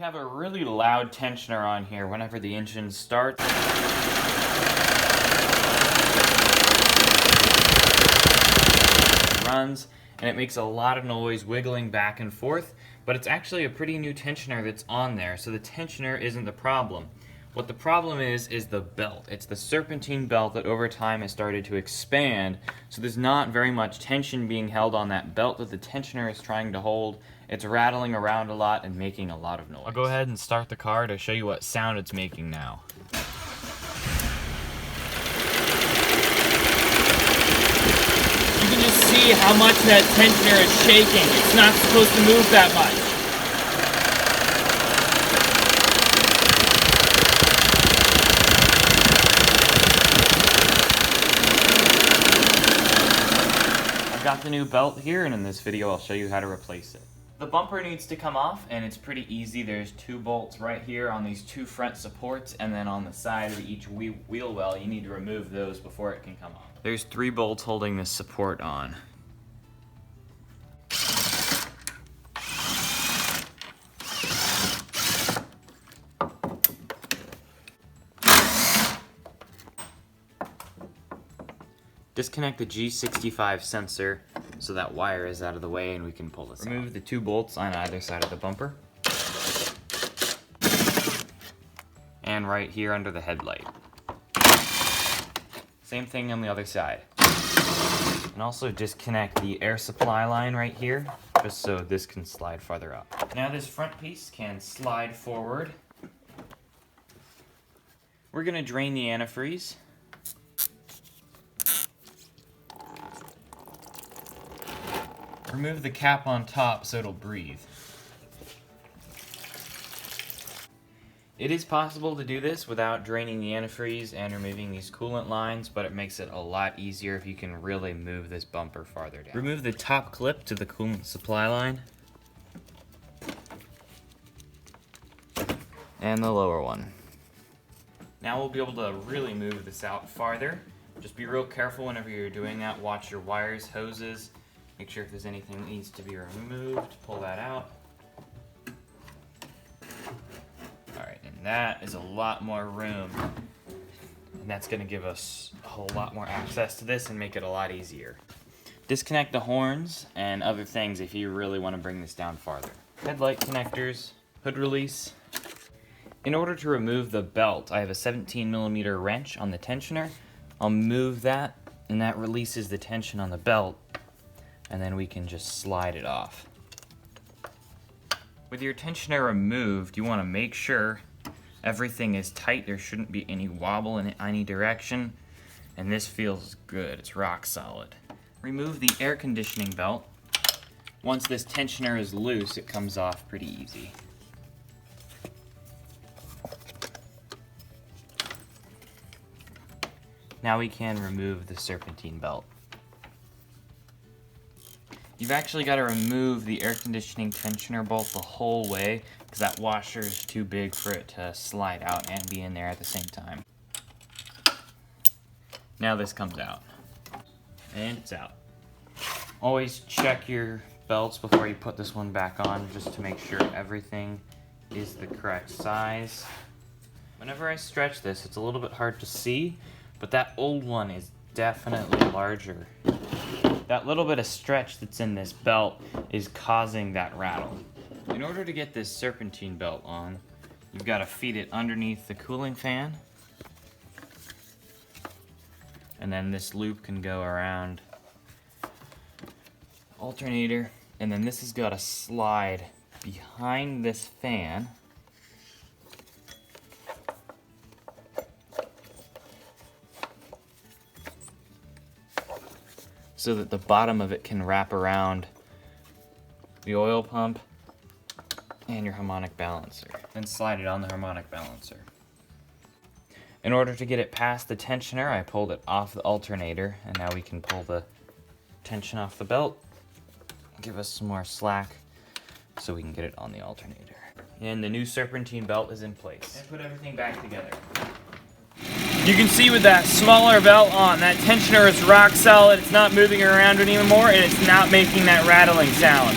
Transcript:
have a really loud tensioner on here whenever the engine starts. Runs, and it makes a lot of noise wiggling back and forth, but it's actually a pretty new tensioner that's on there, so the tensioner isn't the problem. What the problem is the belt. It's the serpentine belt that over time has started to expand, so there's not very much tension being held on that belt that the tensioner is trying to hold. It's rattling around a lot and making a lot of noise. I'll go ahead and start the car to show you what sound it's making now. You can just see how much that tensioner is shaking. It's not supposed to move that much. I've got the new belt here, and in this video I'll show you how to replace it. The bumper needs to come off, and it's pretty easy. There's 2 bolts right here on these 2 front supports, and then on the side of each wheel well, you need to remove those before it can come off. There's 3 bolts holding this support on. Disconnect the G65 sensor so that wire is out of the way and we can pull this out. Remove the 2 bolts on either side of the bumper. And right here under the headlight. Same thing on the other side. And also disconnect the air supply line right here, just so this can slide farther up. Now this front piece can slide forward. We're gonna drain the antifreeze. Remove the cap on top so it'll breathe. It is possible to do this without draining the antifreeze and removing these coolant lines, but it makes it a lot easier if you can really move this bumper farther down. Remove the top clip to the coolant supply line. And the lower one. Now we'll be able to really move this out farther. Just be real careful whenever you're doing that. Watch your wires, hoses. Make sure if there's anything that needs to be removed, pull that out. Alright, and that is a lot more room. And that's going to give us a whole lot more access to this and make it a lot easier. Disconnect the horns and other things if you really want to bring this down farther. Headlight connectors, hood release. In order to remove the belt, I have a 17mm wrench on the tensioner. I'll move that, and that releases the tension on the belt. And then we can just slide it off. With your tensioner removed, you want to make sure everything is tight. There shouldn't be any wobble in any direction. And this feels good. It's rock solid. Remove the air conditioning belt. Once this tensioner is loose, it comes off pretty easy. Now we can remove the serpentine belt. You've actually got to remove the air conditioning tensioner bolt the whole way because that washer is too big for it to slide out and be in there at the same time. Now this comes out. And it's out. Always check your belts before you put this one back on just to make sure everything is the correct size. Whenever I stretch this, it's a little bit hard to see, but that old one is definitely larger. That little bit of stretch that's in this belt is causing that rattle. In order to get this serpentine belt on, you've got to feed it underneath the cooling fan. And then this loop can go around alternator. And then this has got to slide behind this fan. So that the bottom of it can wrap around the oil pump and your harmonic balancer. Then slide it on the harmonic balancer. In order to get it past the tensioner, I pulled it off the alternator, and now we can pull the tension off the belt. Give us some more slack so we can get it on the alternator. And the new serpentine belt is in place. And put everything back together. You can see with that smaller belt on, that tensioner is rock solid. It's not moving around anymore, and it's not making that rattling sound.